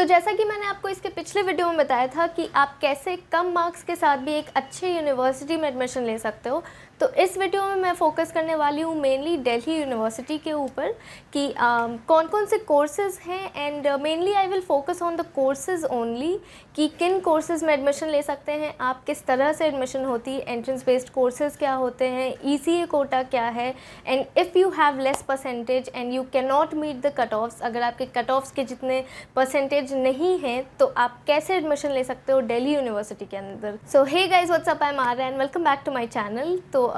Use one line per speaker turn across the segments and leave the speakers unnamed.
तो जैसा कि मैंने आपको इसके पिछले वीडियो में बताया था कि आप कैसे कम मार्क्स के साथ भी एक अच्छे यूनिवर्सिटी में एडमिशन ले सकते हो, तो इस वीडियो में मैं फ़ोकस करने वाली हूँ मेनली दिल्ली यूनिवर्सिटी के ऊपर कि कौन कौन से कोर्सेज़ हैं and mainly I will focus on the courses only कि किन कोर्सेज़ में एडमिशन ले सकते हैं आप, किस तरह से एडमिशन होती है, एंट्रेंस बेस्ड कोर्सेज़ क्या होते हैं, ECA कोटा क्या है, and if you have less percentage and you can not meet the cut offs, अगर आपके कट ऑफ्स के जितने परसेंटेज नहीं हैं तो आप कैसे एडमिशन ले सकते हो दिल्ली यूनिवर्सिटी के अंदर। So hey guys, what's up, I am Arya and welcome back to my channel. तो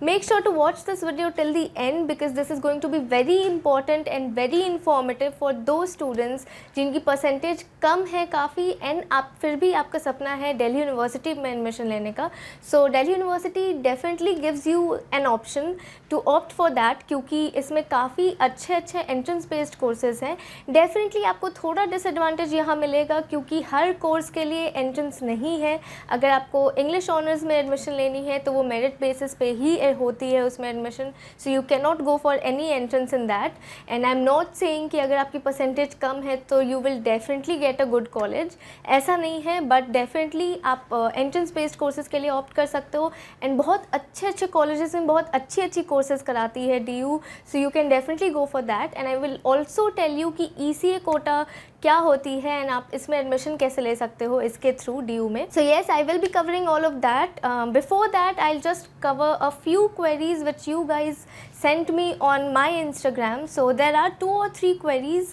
make sure to watch this video till the end because this is going to be very important and very informative for those students जिनकी percentage कम है काफ़ी and आप फिर भी आपका सपना है दिल्ली यूनिवर्सिटी में एडमिशन लेने का। So Delhi university definitely gives you an option to opt for that, क्योंकि इसमें काफ़ी अच्छे अच्छे एंट्रेंस बेस्ड कोर्सेज हैं। डेफिनेटली आपको थोड़ा डिसएडवांटेज यहाँ मिलेगा क्योंकि हर कोर्स के लिए एंट्रेंस नहीं है। अगर आपको इंग्लिश ऑनर्स में एडमिशन लेनी है तो वो मेरिट बेसिस पे ही होती है उसमें admission, so you can not go for any entrance in that. And I am not saying कि अगर आपकी परसेंटेज कम है तो you will definitely get a good college, ऐसा नहीं है, बट डेफिनेटली आप एंट्रेंस बेस्ड कोर्सेज के लिए ऑप्ट कर सकते हो एंड बहुत अच्छे अच्छे कॉलेजेस में बहुत अच्छी अच्छी कोर्सेज कराती है DU, so you can definitely go for that. And I will also tell you कि ECA कोटा क्या होती है एंड आप इसमें एडमिशन कैसे ले सकते हो इसके थ्रू DU में। So yes, I will be covering all of that. Before that I just cover a few queries which you guys sent me on my Instagram. So there are 2 or 3 queries,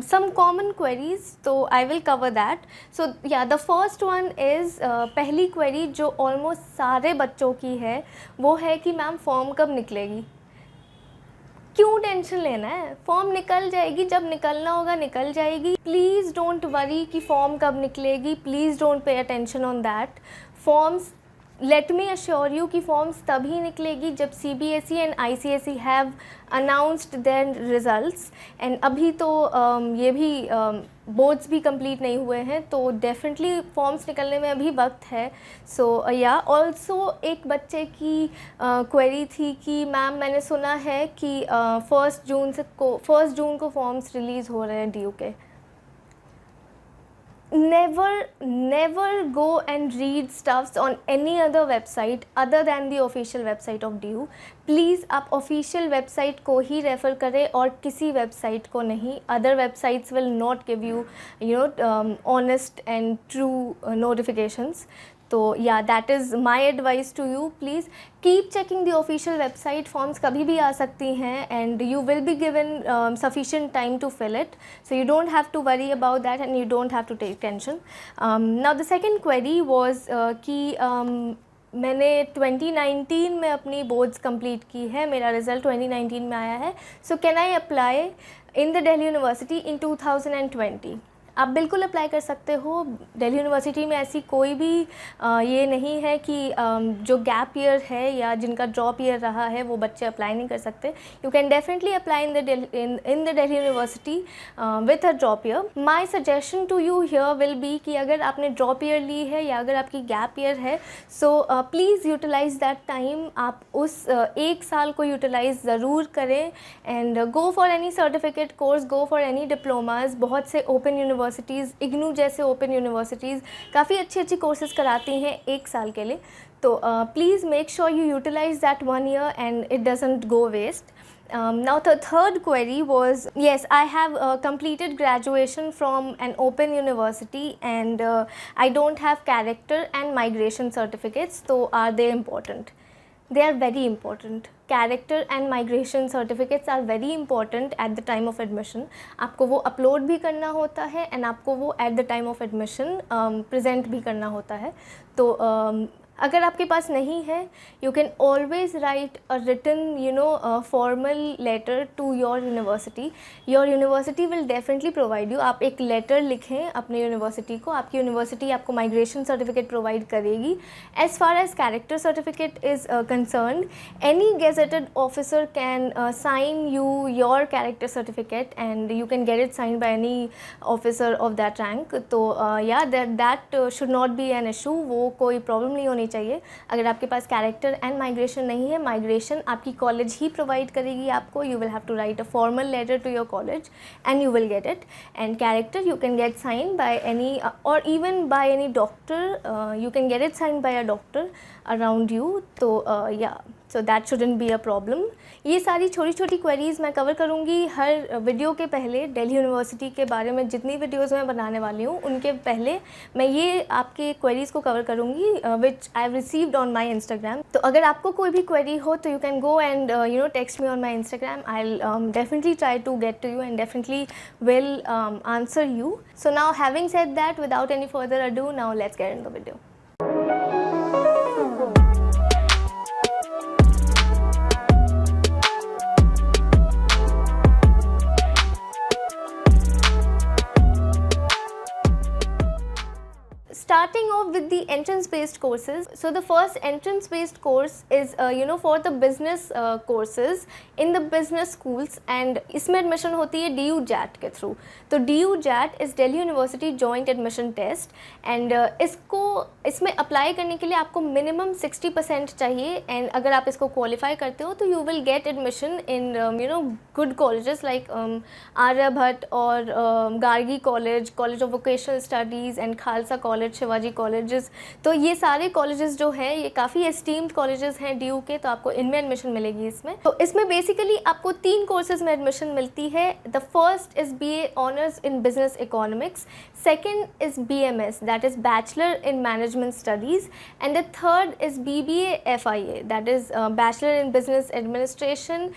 some common queries, so I will cover that. So yeah, the first one is पहली query जो almost सारे बच्चों की है वो है कि ma'am form कब निकलेगी। क्यों टेंशन लेना है, फॉर्म निकल जाएगी, जब निकलना होगा निकल जाएगी। प्लीज़ डोंट वरी कि फॉर्म कब निकलेगी, please don't pay attention on that. Forms, let me assure you कि फॉर्म्स तभी निकलेगी जब CBSE and ICSE have announced their results. And अभी तो ये भी बोर्ड्स भी कंप्लीट नहीं हुए हैं, तो डेफिनेटली फॉर्म्स निकलने में अभी वक्त है। सो या ऑल्सो एक बच्चे की क्वेरी थी कि मैम मैंने सुना है कि 1 जून को फॉर्म्स रिलीज़ हो रहे हैं DU के। Never go and read stuffs on any other website other than the official website of DU. Please आप ऑफिशियल वेबसाइट को ही रेफ़र करें और किसी वेबसाइट को नहीं। Other websites will not give you honest and true notifications. तो yeah that is my advice to you, please keep checking the official website. Forms कभी भी आ सकती हैं and you will be given sufficient time to fill it, so you don't have to worry about that and you don't have to take tension. Now the second query was कि मैंने 2019 में अपनी boards complete की है, मेरा result 2019 में आया है, so can I apply in the Delhi university in 2020। आप बिल्कुल अप्लाई कर सकते हो। दिल्ली यूनिवर्सिटी में ऐसी कोई भी ये नहीं है कि जो गैप ईयर है या जिनका ड्रॉप ईयर रहा है वो बच्चे अप्लाई नहीं कर सकते। You can definitely apply in the Delhi university with a drop year. My suggestion to you here will be कि अगर आपने ड्रॉप ईयर ली है या अगर आपकी गैप ईयर है, so please utilise that time. आप उस 1 साल को यूटिलाइज़ ज़रूर करें and go for any certificate course, go for any diplomas. बहुत से ओपन यूनिवर्सिटीज़, इग्नू जैसे ओपन यूनिवर्सिटीज़ काफ़ी अच्छी अच्छी कोर्सेज कराती हैं 1 साल के लिए। तो please make sure you utilise that 1 year and it doesn't go waste. Now the third query was, yes, I have completed graduation from an open university and I don't have character and migration certificates, so are they important? They are very important. Character and migration certificates are very important at the time of admission. आपको वो upload भी करना होता है and आपको वो at the time of admission present भी करना होता है। तो अगर आपके पास नहीं है, you can always write a written formal letter to your university. Your university will definitely provide you. आप एक लेटर लिखें अपने यूनिवर्सिटी को, आपकी यूनिवर्सिटी आपको माइग्रेशन सर्टिफिकेट प्रोवाइड करेगी। As far as character certificate is concern, any gazetted officer can sign you your character certificate and you can get it sign by any officer of that rank. तो yeah that should not be an issue, वो कोई problem नहीं होनी नहीं चाहिए। अगर आपके पास character and migration नहीं है, माइग्रेशन आपकी कॉलेज ही प्रोवाइड करेगी आपको। You will have to write a formal letter to your college and you will get it. And character you can get sign by any or even by any doctor, you can get it sign by a doctor around you. तो yeah so that shouldn't be a problem. ये सारी छोटी छोटी queries मैं cover करूँगी हर video के पहले। Delhi university के बारे में जितनी वीडियोज़ मैं बनाने वाली हूँ उनके पहले मैं ये आपके क्वेरीज़ को कवर करूँगी which I have received on my Instagram. तो अगर आपको कोई भी क्वेरी हो तो you can go and text me on my Instagram. I will definitely try to get to you and definitely will answer you. So now having said that, without any further ado, now let's get in the video. Starting off with the entrance based courses. So the first entrance based course is for the business courses in the business schools, and इसमें admission होती है DU JAT के through। तो DU JAT is Delhi University Joint Admission Test, and इसमें apply करने के लिए आपको मिनिमम 60% चाहिए। एंड अगर आप इसको क्वालिफाई करते हो तो you will get admission in good colleges like Aryabhatta और Gargi college, college of vocational studies and Khalsa college, Shivaji colleges. तो ये सारे कॉलेजेस जो हैं ये काफ़ी एस्टीम्ड कॉलेजेस हैं DU के, तो आपको इनमें एडमिशन मिलेगी इसमें। तो इसमें बेसिकली आपको 3 कोर्सेज में एडमिशन मिलती है। The first is BA honours in business economics, second is BMS that is bachelor in management studies, and the third is BBA FIA that is bachelor in business administration,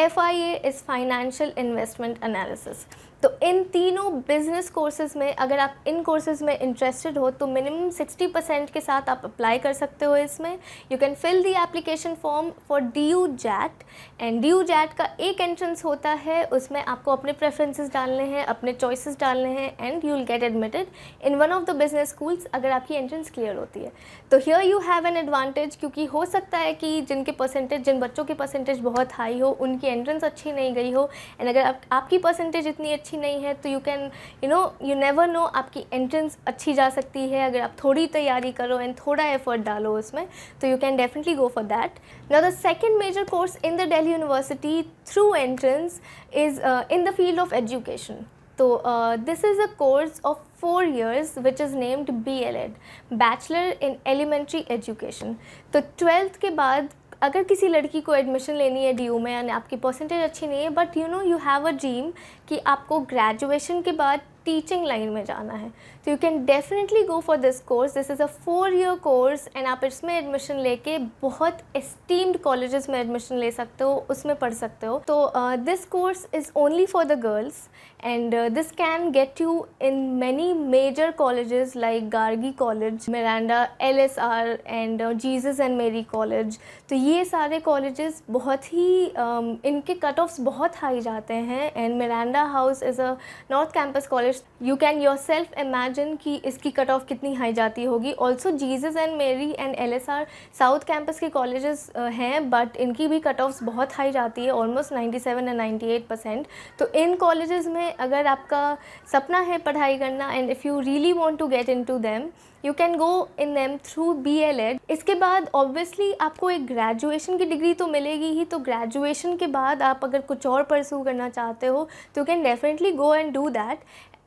FIA is financial investment analysis. तो इन तीनों business courses में अगर आप इन courses में interested हो तो minimum 60% के साथ आप अप्लाई कर सकते हो इसमें। You can fill the application form for DU JAT, and DU JAT का एक एंट्रेंस होता है, उसमें आपको अपने प्रेफरेंसेस डालने हैं, अपने चॉइसेस डालने हैं, and you will gate admitted in one of the business schools अगर आपकी एंट्रेंस क्लियर होती है। तो here you have an advantage, क्योंकि हो सकता है कि जिन बच्चों की परसेंटेज बहुत हाई हो, उनकी एंट्रेंस अच्छी नहीं गई हो, एंड अगर आपकी परसेंटेज इतनी अच्छी नहीं है तो you can you never know, आपकी एंट्रेंस अच्छी जा सकती है अगर आप थोड़ी तैयारी करो एंड थोड़ा एफर्ट डालो उसमें, तो you can definitely go for that. Now the second major course in the Delhi university through entrance is in the field of education. तो this is a course of 4 years which is named BLEd, Bachelor in Elementary Education। तो 12th के बाद अगर किसी लड़की को admission लेनी है DU में यानी आपकी परसेंटेज अच्छी नहीं है, but you have a dream कि आपको ग्रेजुएशन के बाद टीचिंग लाइन में जाना है, तो you can definitely go for this course. This is a 4-year course and आप इसमें एडमिशन लेके बहुत एस्टीम्ड कॉलेजेस में एडमिशन ले सकते हो, उसमें पढ़ सकते हो। तो this course is only for the girls and this can get you in many major colleges like Gargi college, Miranda, LSR and Jesus and Mary college. तो ये सारे कॉलेजेस बहुत ही इनके कट ऑफ्स बहुत हाई जाते हैं, and Miranda house is a north campus college. You can yourself imagine कि इसकी कट ऑफ कितनी हाई जाती होगी। ऑल्सो जीसस एंड मेरी एंड LSR साउथ कैंपस के कॉलेजेस हैं, बट इनकी भी कट ऑफ्स बहुत हाई जाती है, ऑलमोस्ट 97 एंड 98%। तो इन कॉलेजेस में अगर आपका सपना है पढ़ाई करना and if you really want to get into them, you can go in them through BLEd। इसके बाद ऑब्वियसली आपको एक ग्रेजुएशन की डिग्री तो मिलेगी ही, तो ग्रेजुएशन के बाद आप अगर कुछ और परस्यू करना चाहते हो तो you can definitely go and do that.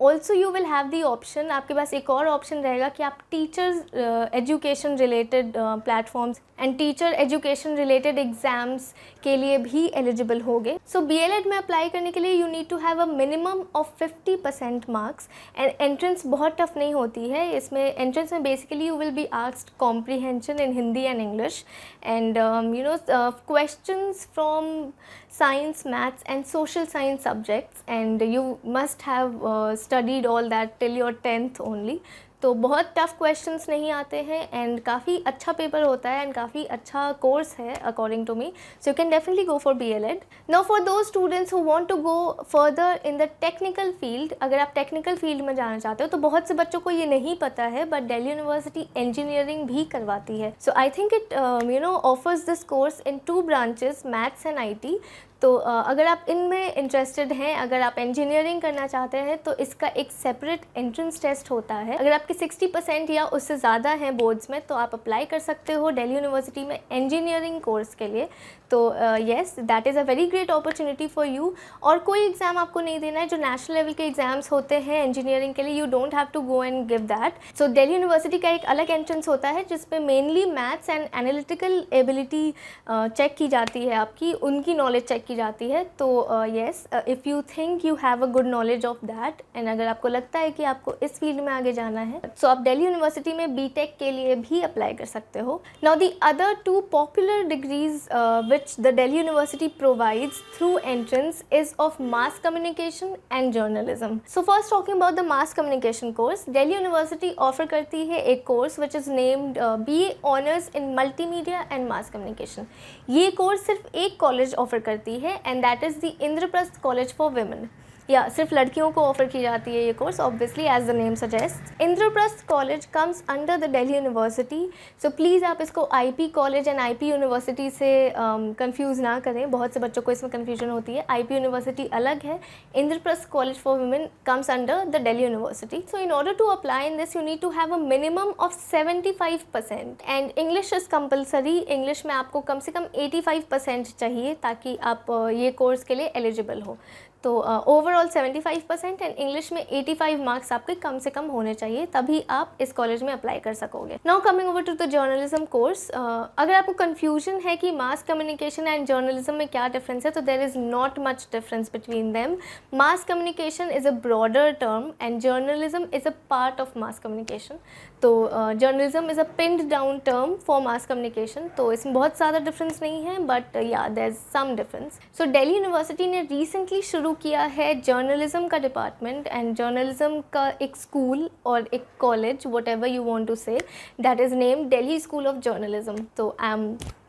Also you will have the option, आपके पास एक और ऑप्शन रहेगा कि आप teachers education related platforms and teacher education related exams के लिए भी एलिजिबल होगे। सो BLEd में अप्लाई करने के लिए you need to have a minimum of 50% marks, and entrance बहुत टफ नहीं होती है। इसमें एंट्रेंस में basically you will be asked comprehension in Hindi and English and questions from science, maths and social science subjects, and you must have studied all that till your 10th only। तो बहुत tough questions नहीं आते हैं and काफ़ी अच्छा paper होता है and काफ़ी अच्छा कोर्स है according to me, so you can definitely go for BLEd। Now for those students who want to go further in the technical field, अगर आप टेक्निकल फील्ड में जाना चाहते हो तो बहुत से बच्चों को ये नहीं पता है, बट दिल्ली यूनिवर्सिटी इंजीनियरिंग भी करवाती है। So I think it offers this course in 2 branches, maths and IT। तो अगर आप इनमें इंटरेस्टेड हैं, अगर आप इंजीनियरिंग करना चाहते हैं तो इसका एक सेपरेट एंट्रेंस टेस्ट होता है। अगर आपके 60% या उससे ज़्यादा हैं बोर्ड्स में तो आप अप्लाई कर सकते हो दिल्ली यूनिवर्सिटी में इंजीनियरिंग कोर्स के लिए। तो yes, that is a very great opportunity for you. और कोई एग्ज़ाम आपको नहीं देना है, जो नेशनल लेवल के एग्ज़ाम्स होते हैं इंजीनियरिंग के लिए, you don't have to go and give that. So Delhi university का एक अलग एंट्रेंस होता है जिसपे mainly maths and analytical ability check की जाती है, आपकी उनकी नॉलेज चेक की जाती है। तो yes, if you think you have a good knowledge of that and अगर आपको लगता है कि आपको इस फील्ड में आगे जाना है, सो आप दिल्ली यूनिवर्सिटी में बीटेक के लिए भी अप्लाई कर सकते हो। Now the other two popular degrees which the Delhi University provides through entrance is of mass communication and journalism. So first talking about the mass communication course, Delhi University offer करती है एक course which is named BA Honors in Multimedia and Mass Communication. ये course सिर्फ एक college offer करती है and that is the Indraprastha College for Women. या सिर्फ लड़कियों को ऑफर की जाती है ये course, obviously as the name suggest. Indraprastha college comes under the Delhi university, so please आप इसको IP college and IP university से कंफ्यूज ना करें, बहुत से बच्चों को इसमें कंफ्यूजन होती है। आईपी यूनिवर्सिटी अलग है, Indraprastha college for women comes under the Delhi university. So in order to apply in this you need to have a minimum of 75% and English is compulsory. English में आपको कम से कम 85% चाहिए ताकि आप ये कोर्स के लिए एलिजिबल हो। तो ओवरऑल 75% एंड इंग्लिश में 85 मार्क्स आपके कम से कम होने चाहिए, तभी आप इस कॉलेज में अप्लाई कर सकोगे। Now coming over to the journalism course, अगर आपको कन्फ्यूजन है कि मास कम्युनिकेशन एंड जर्नलिज्म में क्या डिफरेंस है, तो there is not much difference between them. Mass communication is a broader term and journalism is a part of mass communication. तो journalism is a pinned down term for mass communication, तो इसमें बहुत ज़्यादा difference नहीं है, but yeah there is some difference. So Delhi university ने recently शुरू किया है जर्नलिज्म का डिपार्टमेंट एंड जर्नलिज्म का एक स्कूल और एक college, whatever you want to say, that is name Delhi school of journalism. तो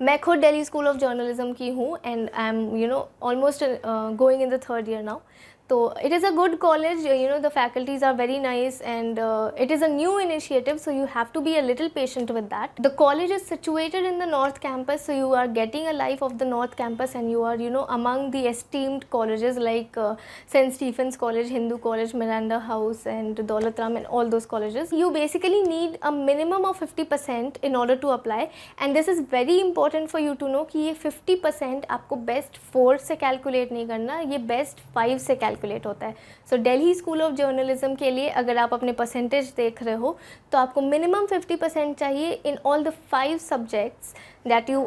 मैं खुद दिल्ली स्कूल ऑफ जर्नलिज्म की हूँ and I am almost going in the 3rd year नाउ। तो it is a good college, the faculties are very nice and it is a new initiative, so you have to be a little patient with that. The college is situated in the North Campus, so you are getting a life of the North Campus and you are among the esteemed colleges like St. Stephen's College, Hindu College, Miranda House and Daulat Ram and all those colleges. You basically need a minimum of 50% in order to apply and this is very important for you to know कि ये 50% आपको best 4 से calculate नहीं करना, ये best 5 से calculate होता है। सो दिल्ली स्कूल ऑफ जर्नलिज्म के लिए अगर आप अपने परसेंटेज देख रहे हो तो आपको मिनिमम 50% चाहिए in all the 5 subjects that you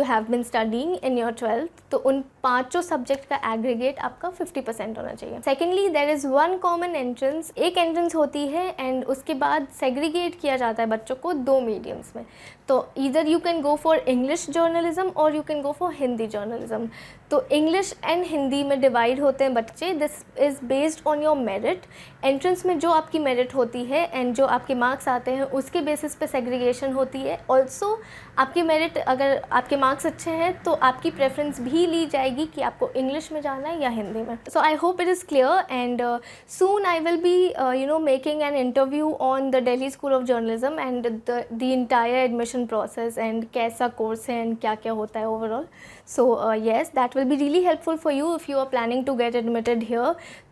have been studying in your 12th। तो उन 5 सब्जेक्ट का एग्रीगेट आपका 50% होना चाहिए। Secondly there is one common entrance, एक एंट्रेंस होती है एंड उसके बाद सेग्रीगेट किया जाता है बच्चों को 2 मीडियम्स में। तो either you can go for English journalism or you can go for Hindi journalism. तो इंग्लिश एंड हिंदी में डिवाइड होते हैं बच्चे, this is based on your merit. Entrance में जो आपकी मेरिट होती है एंड जो आपके मार्क्स आते हैं उसके बेसिस पे सेग्रीगेशन होती है। ऑल्सो आपकी मेरिट, अगर आपके मार्क्स अच्छे हैं तो आपकी प्रेफरेंस भी ली जाएगी कि आपको इंग्लिश में जाना है या हिंदी में। So I hope it is clear and soon I will be making an interview on the Delhi school of journalism and the entire admission process and कैसा कोर्स है एंड क्या क्या होता है overall. So yes, that will be really helpful for you if you are planning to get admitted here.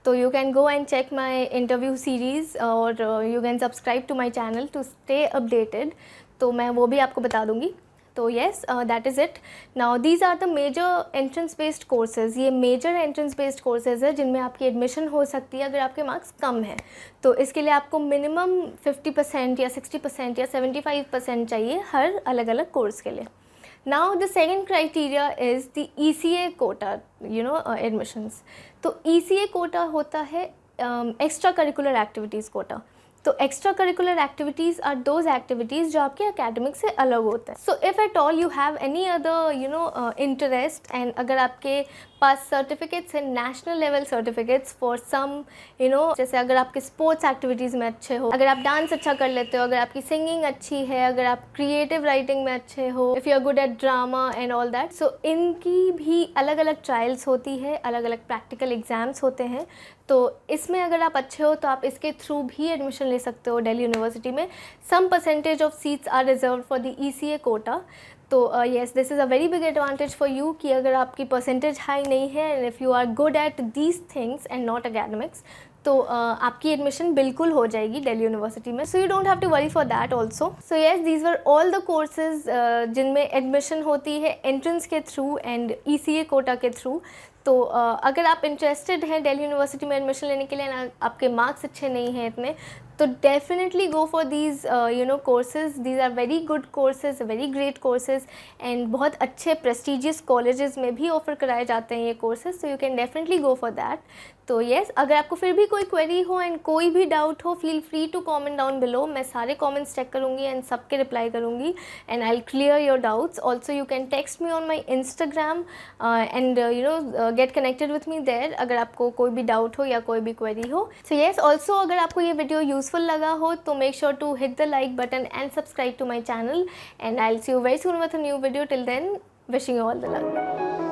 So you can go and check my interview series or you can subscribe to my channel to stay updated. तो मैं वो भी आपको बता दूँगी। तो yes, that is it. Now these are the major entrance based courses. ये major entrance based courses है जिनमें आपकी एडमिशन हो सकती है अगर आपके मार्क्स कम हैं। तो इसके लिए आपको मिनिमम 50% या 60% या 75% चाहिए हर अलग अलग कोर्स के लिए। Now the second criteria is the ECA quota, admissions. तो ECA quota होता है extra curricular activities quota. तो extra curricular activities are those activities जो आपके एकेडमिक से अलग होते हैं। So if at all you have any other interest and अगर आपके पास सर्टिफिकेट्स हैं, national level certificates for some जैसे अगर आपके स्पोर्ट्स एक्टिविटीज़ में अच्छे हो, अगर आप डांस अच्छा कर लेते हो, अगर आपकी सिंगिंग अच्छी है, अगर आप क्रिएटिव राइटिंग में अच्छे हो, if you are good at drama and all that, so इनकी भी अलग अलग ट्रायल्स होती है, अलग अलग प्रैक्टिकल एग्ज़ाम्स होते हैं। तो इसमें अगर आप अच्छे हो तो आप इसके थ्रू भी एडमिशन ले सकते हो दिल्ली यूनिवर्सिटी में। Some percentage of seats are reserve for the ECA quota. तो yes, this is a very big advantage for you कि अगर आपकी परसेंटेज हाई नहीं है and if you are good at these things and not academics, तो आपकी admission बिल्कुल हो जाएगी दिल्ली यूनिवर्सिटी में. So you don't have to worry for that also. So yes, these were all the courses जिनमें admission होती है एंट्रेंस के थ्रू एंड ECA कोटा के थ्रू. तो अगर आप इंटरेस्टेड हैं दिल्ली यूनिवर्सिटी में एडमिशन लेने के लिए ना, आपके मार्क्स अच्छे नहीं हैं इतने, तो definitely go for these courses. These are very good courses, very great courses, and बहुत अच्छे प्रेस्टिजियस कॉलेजेस में भी ऑफर कराए जाते हैं ये courses. So you can definitely go for that. तो येस, अगर आपको फिर भी कोई क्वेरी हो एंड कोई भी डाउट हो, feel free to comment down below. मैं सारे कॉमेंट्स चेक करूँगी एंड सबके रिप्लाई करूँगी and I will clear your doubts. Also you can text me on my Instagram and get connected with me there अगर आपको कोई भी डाउट हो या कोई भी क्वेरी हो. सो येस, ऑल्सो अगर आपको ये वीडियो यूजफुल लगा हो तो make sure to hit the like button and subscribe to my channel, and I will see you very soon with a new video. Till then, wishing you all the luck.